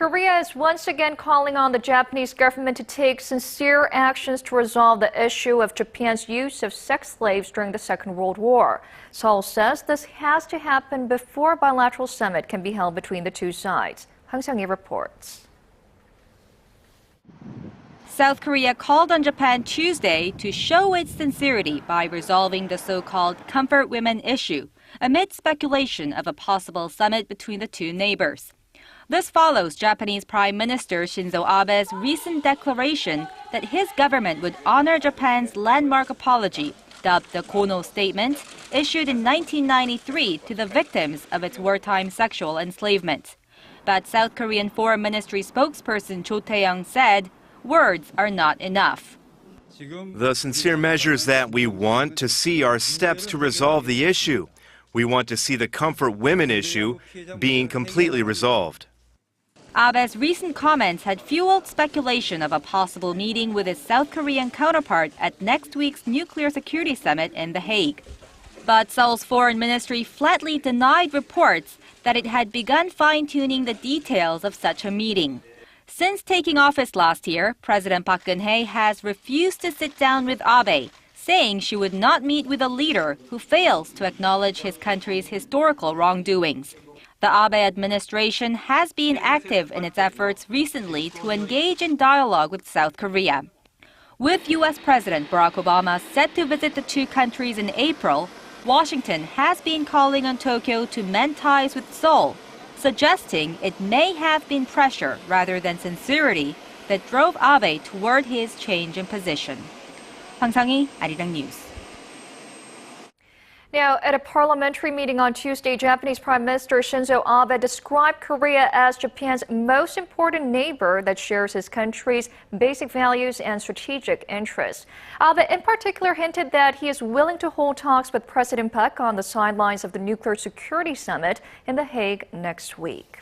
Korea is once again calling on the Japanese government to take sincere actions to resolve the issue of Japan's use of sex slaves during the Second World War. Seoul says this has to happen before a bilateral summit can be held between the two sides. Hwang Sung-hee reports. South Korea called on Japan Tuesday to show its sincerity by resolving the so-called comfort women issue, amid speculation of a possible summit between the two neighbors. This follows Japanese Prime Minister Shinzo Abe's recent declaration that his government would honor Japan's landmark apology, dubbed the Kono Statement, issued in 1993 to the victims of its wartime sexual enslavement. But South Korean Foreign Ministry spokesperson Tai-young said, words are not enough. The sincere measures that we want to see are steps to resolve the issue. We want to see the comfort women issue being completely resolved. Abe's recent comments had fueled speculation of a possible meeting with his South Korean counterpart at next week's Nuclear Security Summit in The Hague. But Seoul's foreign ministry flatly denied reports that it had begun fine-tuning the details of such a meeting. Since taking office last year, President Park Geun-hye has refused to sit down with Abe, saying she would not meet with a leader who fails to acknowledge his country's historical wrongdoings. The Abe administration has been active in its efforts recently to engage in dialogue with South Korea. With U.S. President Barack Obama set to visit the two countries in April, Washington has been calling on Tokyo to mend ties with Seoul, suggesting it may have been pressure rather than sincerity that drove Abe toward his change in position. Hwang Sung-hee, Arirang News. Now, at a parliamentary meeting on Tuesday, Japanese Prime Minister Shinzo Abe described Korea as Japan's most important neighbor that shares his country's basic values and strategic interests. Abe in particular hinted that he is willing to hold talks with President Park on the sidelines of the Nuclear Security Summit in The Hague next week.